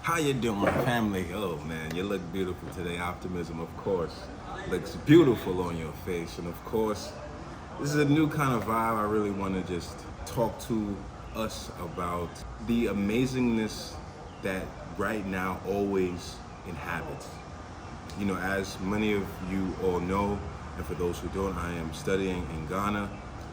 How you doing, family? Oh man, you look beautiful today. Optimism, of course, looks beautiful on your face. And of course, this is a new kind of vibe. I really want to just talk to us about the amazingness that right now always inhabits. You know, as many of you all know, and for those who don't, I am studying in Ghana.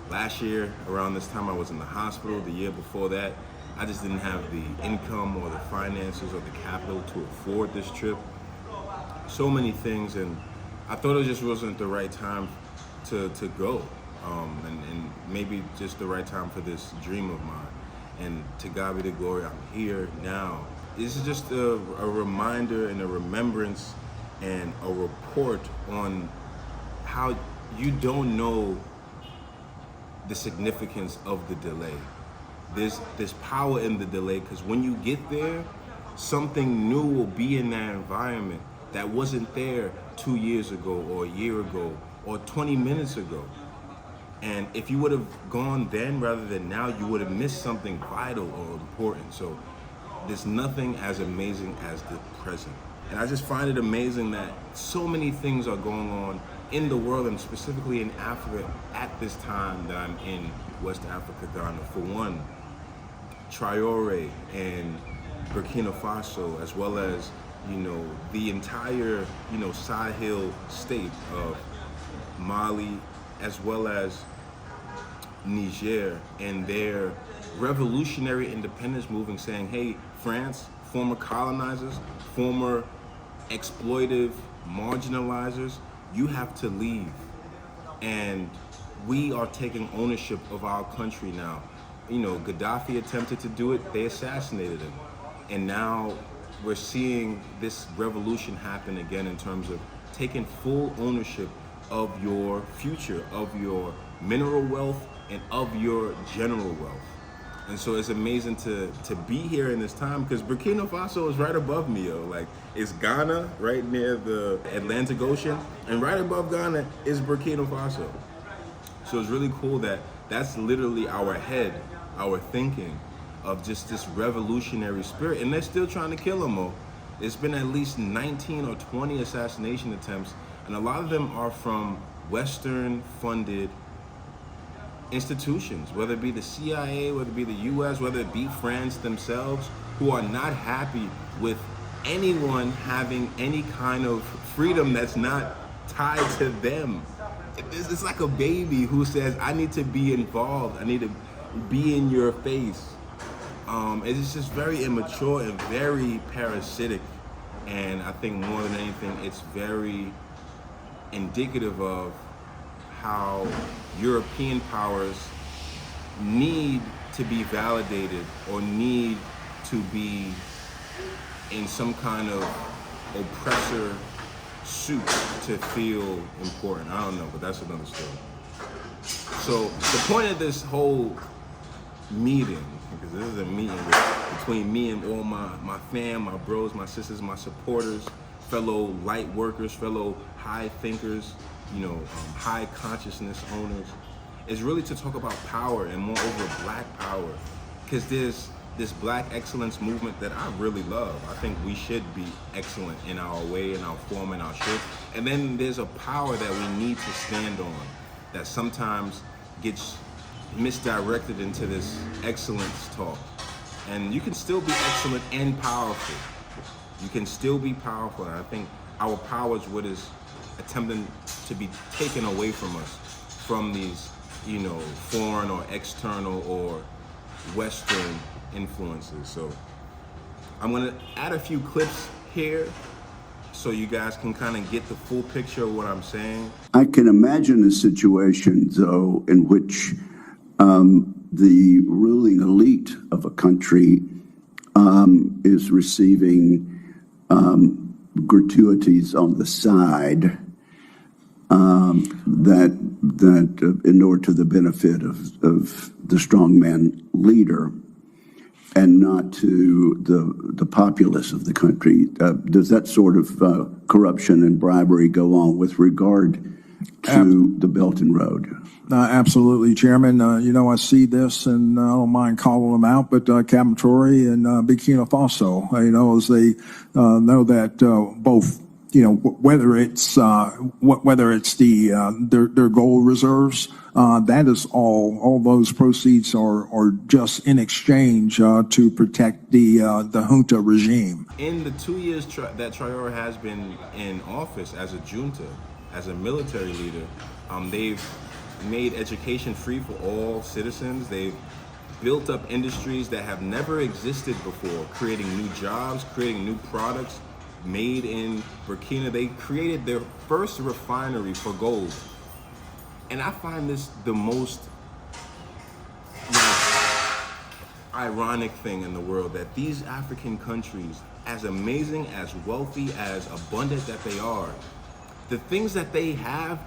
Last year, around this time, I was in the hospital. The year before that, I just didn't have the income or the finances or the capital to afford this trip. So many things, and I thought it just wasn't the right time to go, and maybe just the right time for this dream of mine. And to God be the glory, I'm here now. This is just a reminder and a remembrance and a report on how you don't know the significance of the delay. There's power in the delay, because when you get there, something new will be in that environment that wasn't there 2 years ago or a year ago or 20 minutes ago. And if you would have gone then rather than now, you would have missed something vital or important. So there's nothing as amazing as the present. And I just find it amazing that so many things are going on in the world, and specifically in Africa at this time that I'm in West Africa, Ghana. For one, Traore and Burkina Faso, as well as, the entire, Sahel state of Mali, as well as Niger, and their revolutionary independence movement saying, hey, France, former colonizers, former exploitive marginalizers, you have to leave. And we are taking ownership of our country now. Gaddafi attempted to do it, they assassinated him. And now we're seeing this revolution happen again in terms of taking full ownership of your future, of your mineral wealth, and of your general wealth. And so it's amazing to be here in this time, because Burkina Faso is right above me, yo. Like, it's Ghana, right near the Atlantic Ocean, and right above Ghana is Burkina Faso. So it's really cool that that's literally our head, our thinking of just this revolutionary spirit. And they're still trying to kill him, though. It's been at least 19 or 20 assassination attempts, and a lot of them are from Western-funded institutions, whether it be the CIA, whether it be the US, whether it be France themselves, who are not happy with anyone having any kind of freedom that's not tied to them. It's like a baby who says, I need to be involved, I need to be in your face. It's just very immature and very parasitic, and I think more than anything, it's very indicative of how European powers need to be validated or need to be in some kind of oppressor suit to feel important. I don't know, but that's another story. So the point of this whole meeting, because this is a meeting between me and all my fam, my bros, my sisters, my supporters, fellow light workers, fellow high thinkers, high consciousness owners, is really to talk about power, and moreover black power, because there's this black excellence movement that I really love. I think we should be excellent in our way, in our form, in our shape. And then there's a power that we need to stand on that sometimes gets misdirected into this excellence talk. And you can still be excellent and powerful. You can still be powerful, and I think our power is what is attempting to be taken away from us, from these, foreign or external or Western influences. So I'm gonna add a few clips here so you guys can kind of get the full picture of what I'm saying. I can imagine a situation, though, in which the ruling elite of a country is receiving gratuities on the side that inure to the benefit of the strongman leader, and not to the populace of the country. Does that sort of corruption and bribery go on with regard to the Belt and Road? Absolutely, Chairman. I see this, and I don't mind calling them out, but Captain Traore and Burkina Faso, as they know that both, whether it's their gold reserves, that is all those proceeds are just in exchange to protect the junta regime. In the 2 years that Traore has been in office as a junta, as a military leader, they've made education free for all citizens. They've built up industries that have never existed before, creating new jobs, creating new products made in Burkina. They created their first refinery for gold. And I find this the most ironic thing in the world, that these African countries, as amazing, as wealthy, as abundant that they are, the things that they have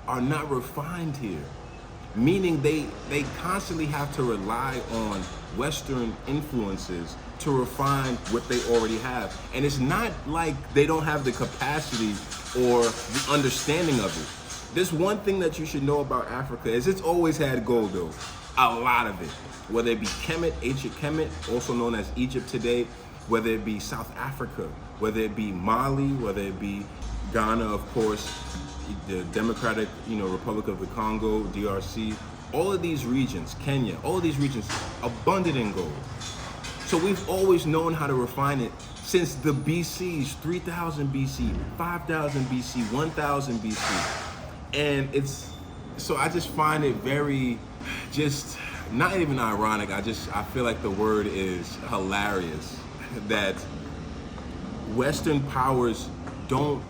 are not refined here. Meaning they constantly have to rely on Western influences to refine what they already have. And it's not like they don't have the capacity or the understanding of it. There's one thing that you should know about Africa is it's always had gold though, a lot of it. Whether it be Kemet, ancient Kemet, also known as Egypt today, whether it be South Africa, whether it be Mali, whether it be Ghana, of course, the Democratic, Republic of the Congo, DRC, all of these regions, Kenya, all of these regions, abundant in gold. So we've always known how to refine it since the BCs, 3000 BC, 5000 BC, 1000 BC. And I just find it very, just not even ironic. I feel like the word is hilarious that Western powers don't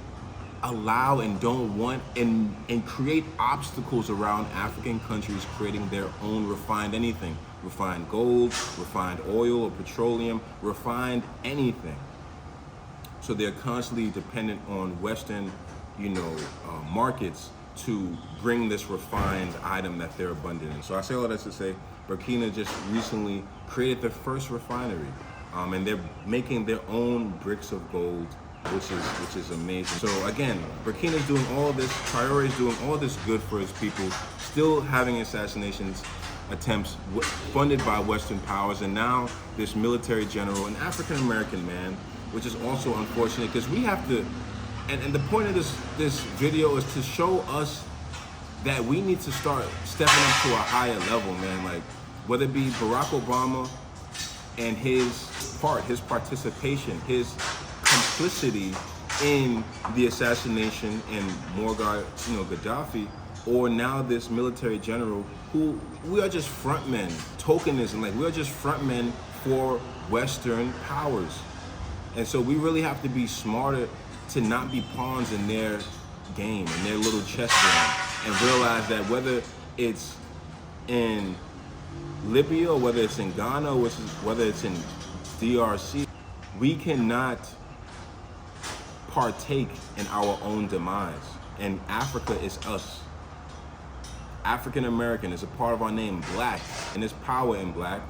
allow and don't want and create obstacles around African countries creating their own refined anything. Refined gold, refined oil or petroleum, refined anything. So they're constantly dependent on Western, markets to bring this refined item that they're abundant in. So I say all that to say, Burkina just recently created their first refinery, and they're making their own bricks of gold, which is amazing. So again, Burkina's doing all this, Traore is doing all this good for his people, still having assassinations attempts funded by Western powers, and now this military general, an African-American man, which is also unfortunate because we have to, and the point of this video is to show us that we need to start stepping up to a higher level, man. Like, whether it be Barack Obama and his participation, his complicity in the assassination and Muammar, Gaddafi, or now this military general who we are just frontmen, tokenism, like we are just frontmen for Western powers. And so we really have to be smarter to not be pawns in their game, in their little chess game, and realize that whether it's in Libya or whether it's in Ghana or whether it's in DRC, we cannot partake in our own demise. And Africa is us. African American is a part of our name, black, and there's power in black.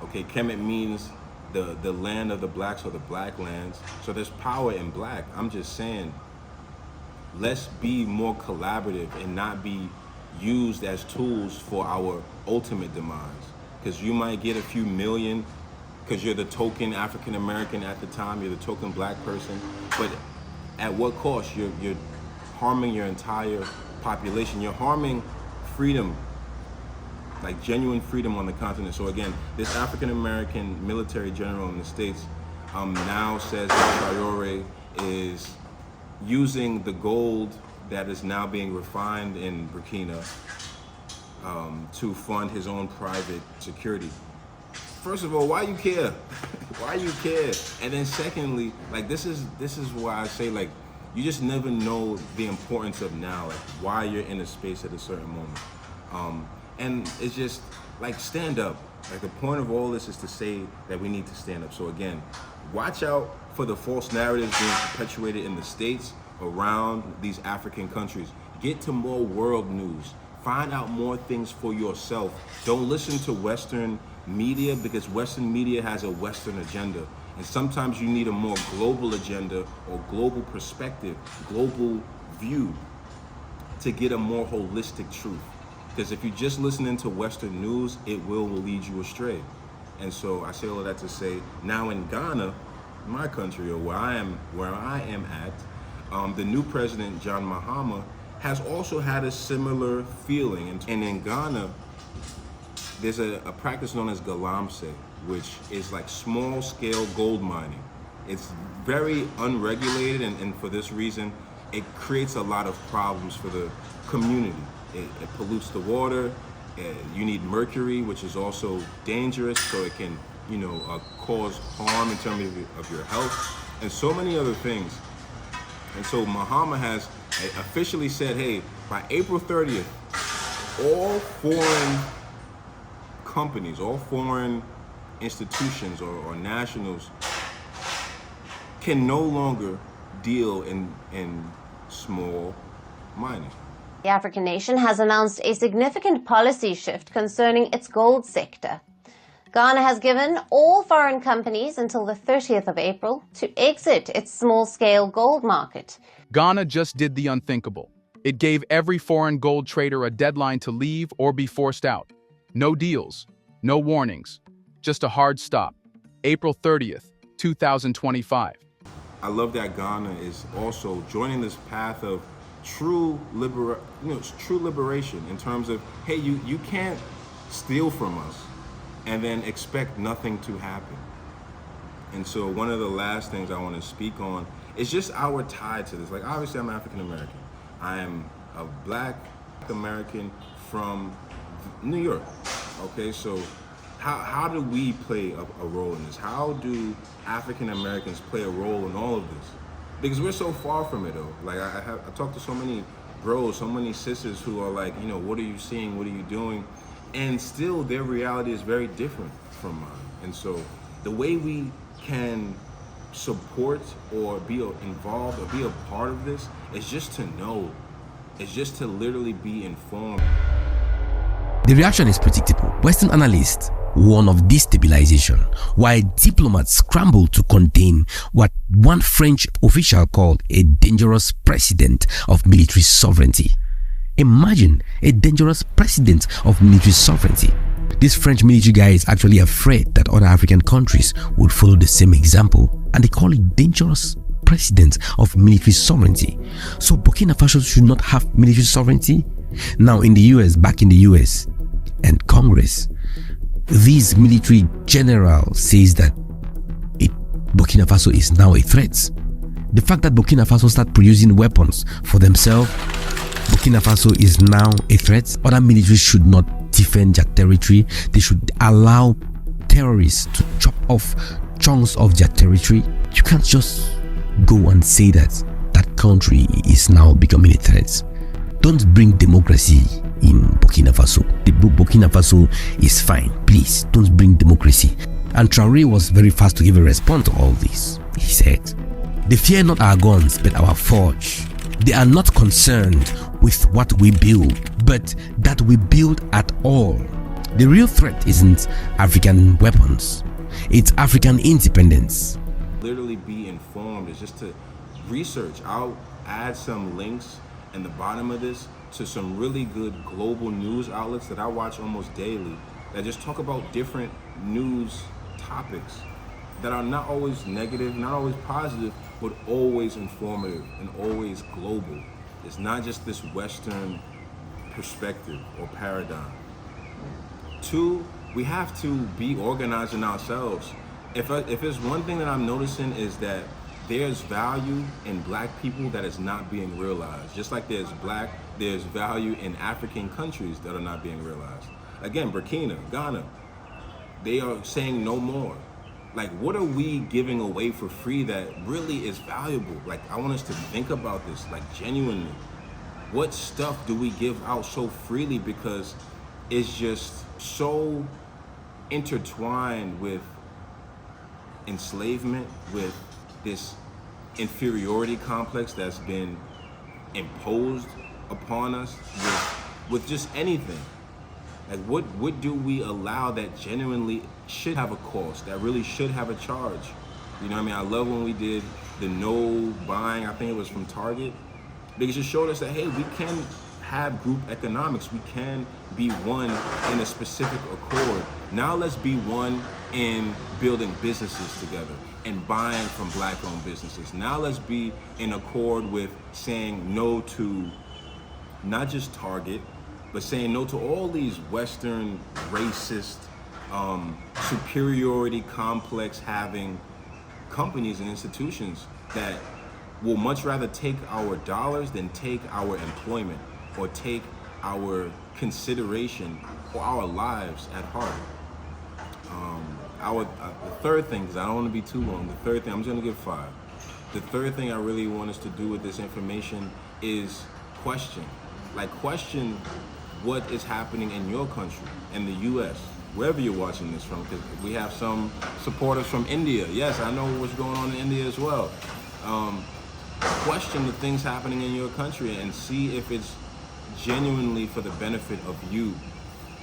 Okay, Kemet means the land of the blacks or the black lands. So there's power in black. I'm just saying, let's be more collaborative and not be used as tools for our ultimate demise. Because you might get a few million because you're the token African American at the time, you're the token black person, but at what cost? You're harming your entire population. You're harming freedom, like genuine freedom on the continent. So again, this African American military general in the States now says that Traore is using the gold that is now being refined in Burkina to fund his own private security. First of all, why you care? Why you care? And then secondly, like this is why I say, like, you just never know the importance of now, like why you're in a space at a certain moment. And it's just like, stand up. Like, the point of all this is to say that we need to stand up. So again, watch out for the false narratives being perpetuated in the States around these African countries. Get to more world news. Find out more things for yourself. Don't listen to Western media, because Western media has a Western agenda. And sometimes you need a more global agenda or global perspective, global view to get a more holistic truth. Because if you're just listening to Western news, it will lead you astray. And so I say all of that to say, now in Ghana, my country, or where I am at, the new president, John Mahama, has also had a similar feeling. And in Ghana, there's a practice known as galamsey, which is like small-scale gold mining. It's very unregulated, and for this reason, it creates a lot of problems for the community. It pollutes the water. You need mercury, which is also dangerous, so it can, cause harm in terms of your health, and so many other things. And so Mahama has officially said, hey, by April 30th, all foreign companies, all foreign institutions or nationals can no longer deal in small mining. The African nation has announced a significant policy shift concerning its gold sector. Ghana has given all foreign companies until the 30th of April to exit its small-scale gold market. Ghana just did the unthinkable. It gave every foreign gold trader a deadline to leave or be forced out. No deals, no warnings, just a hard stop. April 30th, 2025. I love that Ghana is also joining this path of true liberation in terms of, hey, you can't steal from us and then expect nothing to happen. And so one of the last things I want to speak on is just our tie to this. Like, obviously I'm African American. I am a Black American from New York. Okay, so how do we play a role in this? How do African Americans play a role in all of this? Because we're so far from it, though. Like, I talk to so many bros, so many sisters who are like, what are you seeing? What are you doing? And still, their reality is very different from mine. And so the way we can support or be involved or be a part of this is just to know. It's just to literally be informed. The reaction is predictable. Western analysts warn of destabilization, while diplomats scramble to contain what one French official called a dangerous precedent of military sovereignty. Imagine a dangerous precedent of military sovereignty. This French military guy is actually afraid that other African countries would follow the same example, and they call it dangerous precedent of military sovereignty. So Burkina Faso should not have military sovereignty? Now in the US, back in the US and Congress, this military general says that Burkina Faso is now a threat. The fact that Burkina Faso start producing weapons for themselves, Burkina Faso is now a threat. Other militaries should not defend their territory. They should allow terrorists to chop off chunks of their territory. You can't just go and say that that country is now becoming a threat. Don't bring democracy in Burkina Faso. The Burkina Faso is fine. Please, don't bring democracy. And Traore was very fast to give a response to all this. He said, "They fear not our guns, but our forge. They are not concerned with what we build, but that we build at all. The real threat isn't African weapons. It's African independence." Literally be informed is just to research. I'll add some links in the bottom of this to some really good global news outlets that I watch almost daily that just talk about different news topics that are not always negative, not always positive, but always informative and always global. It's not just this Western perspective or paradigm. Two, we have to be organizing ourselves. If there's one thing that I'm noticing is that there's value in Black people that is not being realized. Just like there's value in African countries that are not being realized. Again, Burkina, Ghana, they are saying no more. Like, what are we giving away for free that really is valuable? Like, I want us to think about this, like, genuinely. What stuff do we give out so freely because it's just so intertwined with enslavement, with this inferiority complex that's been imposed upon us with just anything. Like, what do we allow that genuinely should have a cost, that really should have a charge? You know what I mean? I love when we did the no buying, I think it was from Target, because it showed us that, hey, we can have group economics. We can be one in a specific accord. Now let's be one in building businesses together and buying from black-owned businesses. Now let's be in accord with saying no to not just Target, but saying no to all these Western racist, superiority complex having companies and institutions that will much rather take our dollars than take our employment or take our consideration or our lives at heart. The third thing, because I don't want to be too long, the third thing, I'm just going to give 5. The third thing I really want us to do with this information is question. Like, question what is happening in your country, in the U.S., wherever you're watching this from, because we have some supporters from India. Yes, I know what's going on in India as well. Question the things happening in your country and see if it's genuinely for the benefit of you,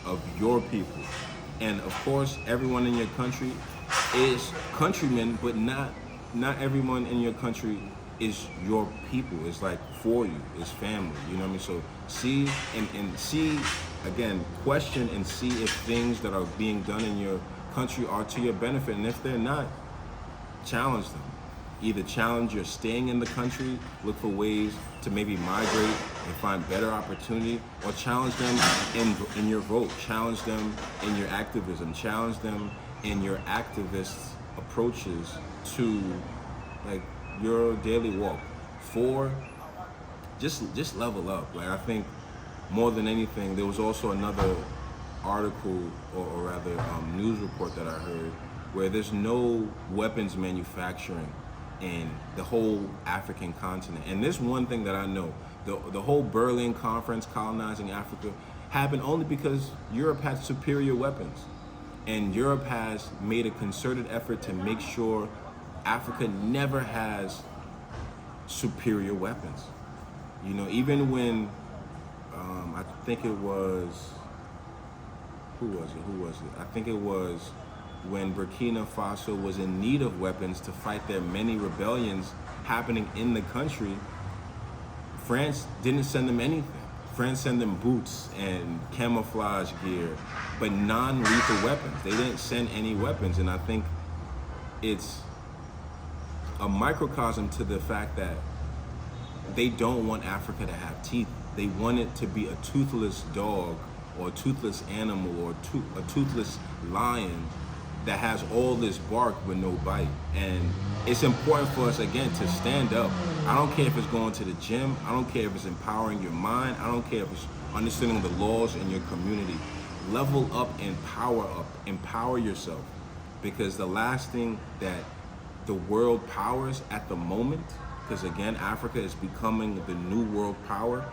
of your people. And of course, everyone in your country is countrymen, but not everyone in your country is your people. It's like for you, it's family, you know what I mean? So see and see, again, question and see if things that are being done in your country are to your benefit. And if they're not, challenge them. Either challenge your staying in the country, look for ways to maybe migrate and find better opportunity, or challenge them in your vote, challenge them in your activism, challenge them in your activist approaches to like your daily walk. 4, just level up. Like, I think more than anything, there was also another article or rather news report that I heard where there's no weapons manufacturing in the whole African continent. And this one thing that I know, the whole Berlin Conference, colonizing Africa, happened only because Europe had superior weapons. And Europe has made a concerted effort to make sure Africa never has superior weapons. You know, even when, I think it was, who was it? I think it was when Burkina Faso was in need of weapons to fight their many rebellions happening in the country. France didn't send them anything. France sent them boots and camouflage gear, but non-lethal weapons. They didn't send any weapons, and I think it's a microcosm to the fact that they don't want Africa to have teeth. They want it to be a toothless dog or a toothless animal or a toothless lion that has all this bark with no bite. And it's important for us, again, to stand up. I don't care if it's going to the gym. I don't care if it's empowering your mind. I don't care if it's understanding the laws in your community. Level up and power up. Empower yourself. Because the last thing that the world powers at the moment, because again, Africa is becoming the new world power.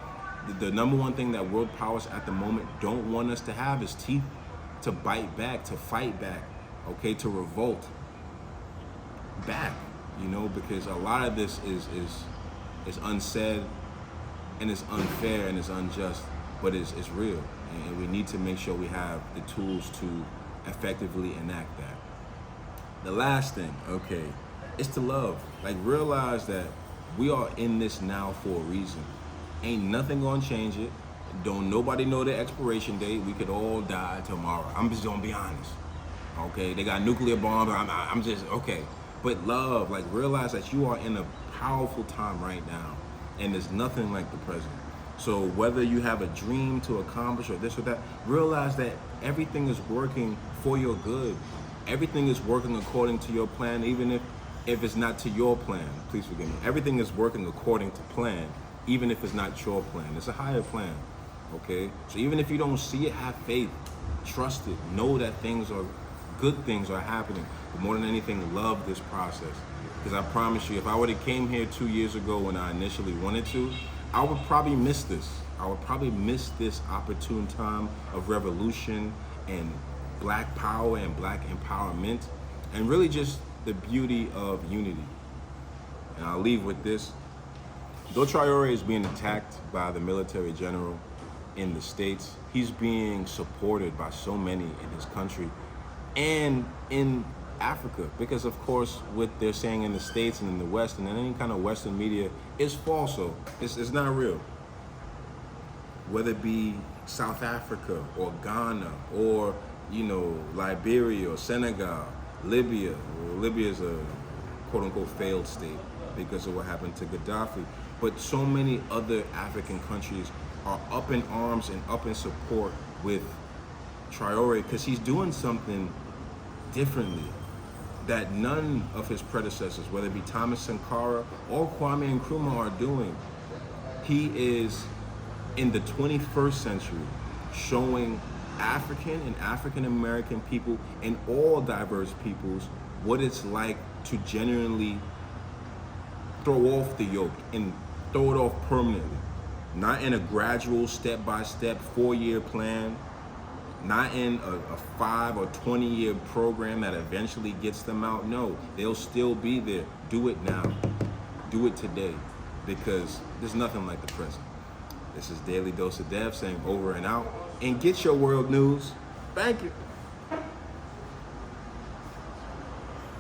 The number one thing that world powers at the moment don't want us to have is teeth to bite back, to fight back. Okay, to revolt back, you know, because a lot of this is unsaid and it's unfair and it's unjust, but it's real, and we need to make sure we have the tools to effectively enact that. The last thing, okay, is to love. Like, realize that we are in this now for a reason. Ain't nothing gonna change it. Don't nobody know the expiration date. We could all die tomorrow. I'm just gonna be honest. Okay, they got nuclear bombs. I'm just, okay. But love, like, realize that you are in a powerful time right now, and there's nothing like the present. So whether you have a dream to accomplish or this or that, realize that everything is working for your good. Everything is working according to your plan, even if it's not to your plan. Please forgive me. Everything is working according to plan, even if it's not your plan. It's a higher plan, okay? So even if you don't see it, have faith. Trust it. Know that good things are happening. But more than anything, love this process. Because I promise you, if I would have came here 2 years ago when I initially wanted to, I would probably miss this. I would probably miss this opportune time of revolution and black power and black empowerment, and really just the beauty of unity. And I'll leave with this. Though Traore is being attacked by the military general in the States, he's being supported by so many in his country and in Africa, because of course what they're saying in the States and in the West and in any kind of Western media is false. So it's not real. whether it be South Africa or Ghana or, you know, Liberia or Senegal, Libya. Well, Libya is a quote unquote failed state because of what happened to Gaddafi. But so many other African countries are up in arms and up in support with Traore because he's doing something differently that none of his predecessors, whether it be Thomas Sankara or Kwame Nkrumah, are doing. He is in the 21st century showing African and African American people and all diverse peoples what it's like to genuinely throw off the yoke and throw it off permanently. Not in a gradual, step-by-step, 4-year plan, not in a 5 or 20-year program that eventually gets them out. No, they'll still be there. Do it now. Do it today, because there's nothing like the present. This is Daily Dose of Dev saying over and out. And get your world news. Thank you.